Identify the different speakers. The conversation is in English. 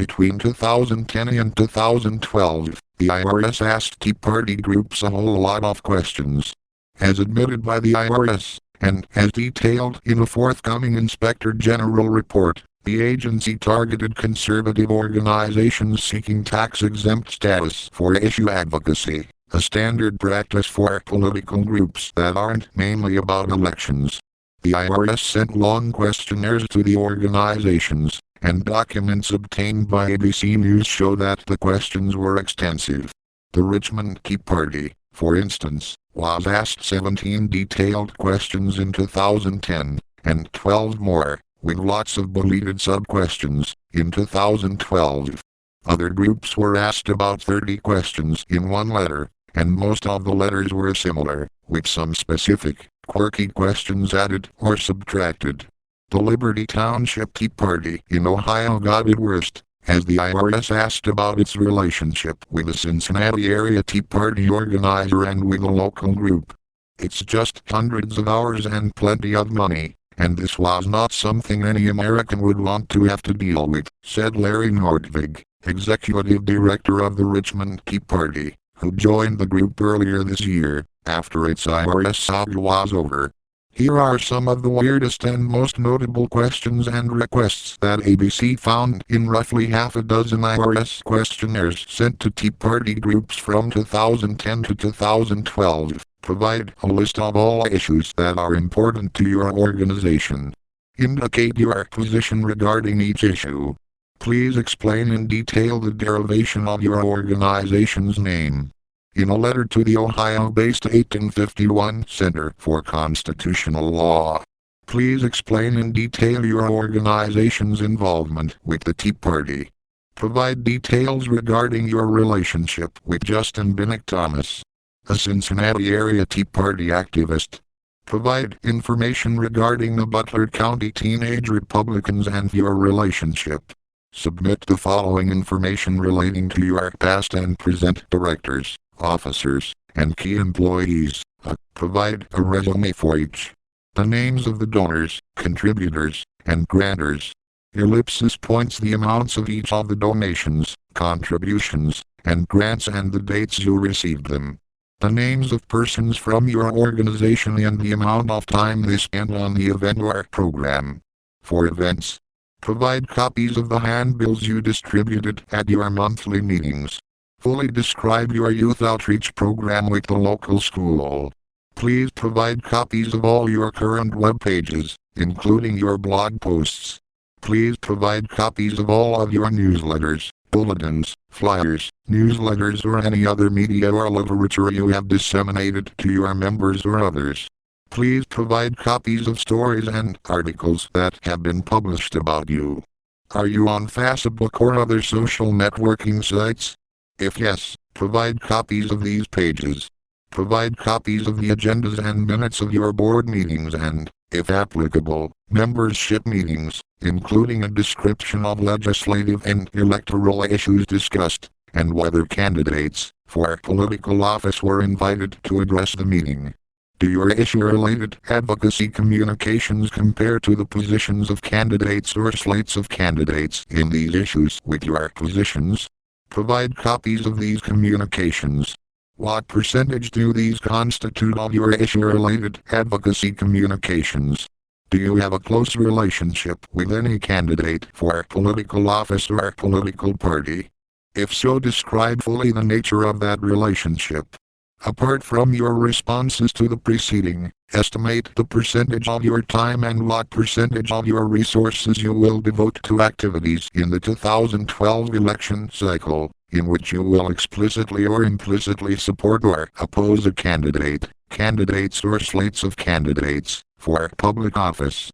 Speaker 1: Between 2010 and 2012, the IRS asked Tea Party groups a whole lot of questions. As admitted by the IRS, and as detailed in a forthcoming Inspector General report, the agency targeted conservative organizations seeking tax-exempt status for issue advocacy, a standard practice for political groups that aren't mainly about elections. The IRS sent long questionnaires to the organizations, and documents obtained by ABC News show that the questions were extensive. The Richmond Tea Party, for instance, was asked 17 detailed questions in 2010, and 12 more, with lots of deleted sub-questions, in 2012. Other groups were asked about 30 questions in one letter, and most of the letters were similar, with some specific, quirky questions added or subtracted. The Liberty Township Tea Party in Ohio got it worst, as the IRS asked about its relationship with the Cincinnati area Tea Party organizer and with a local group. It's just hundreds of hours and plenty of money, and this was not something any American would want to have to deal with, said Larry Nordvig, executive director of the Richmond Tea Party, who joined the group earlier this year, after its IRS saga was over. Here are some of the weirdest and most notable questions and requests that ABC found in roughly half a dozen IRS questionnaires sent to Tea Party groups from 2010 to 2012. Provide a list of all issues that are important to your organization. Indicate your position regarding each issue. Please explain in detail the derivation of your organization's name. In a letter to the Ohio-based 1851 Center for Constitutional Law, please explain in detail your organization's involvement with the Tea Party. Provide details regarding your relationship with Justin Binnick Thomas, a Cincinnati area Tea Party activist. Provide information regarding the Butler County Teenage Republicans and your relationship. Submit the following information relating to your past and present directors, officers, and key employees. Provide a resume for each. The names of the donors, contributors, and grantors. Ellipsis points the amounts of each of the donations, contributions, and grants and the dates you received them. The names of persons from your organization and the amount of time they spent on the event or program. For events, provide copies of the handbills you distributed at your monthly meetings. Fully describe your youth outreach program with the local school. Please provide copies of all your current web pages, including your blog posts. Please provide copies of all of your newsletters, bulletins, flyers, newsletters or any other media or literature you have disseminated to your members or others. Please provide copies of stories and articles that have been published about you. Are you on Facebook or other social networking sites? If yes, provide copies of these pages. Provide copies of the agendas and minutes of your board meetings and, if applicable, membership meetings, including a description of legislative and electoral issues discussed, and whether candidates for political office were invited to address the meeting. Do your issue-related advocacy communications compare to the positions of candidates or slates of candidates in these issues with your positions? Provide copies of these communications. What percentage do these constitute of your issue-related advocacy communications? Do you have a close relationship with any candidate for political office or political party? If so, describe fully the nature of that relationship. Apart from your responses to the preceding, estimate the percentage of your time and what percentage of your resources you will devote to activities in the 2012 election cycle, in which you will explicitly or implicitly support or oppose a candidate, candidates or slates of candidates, for public office.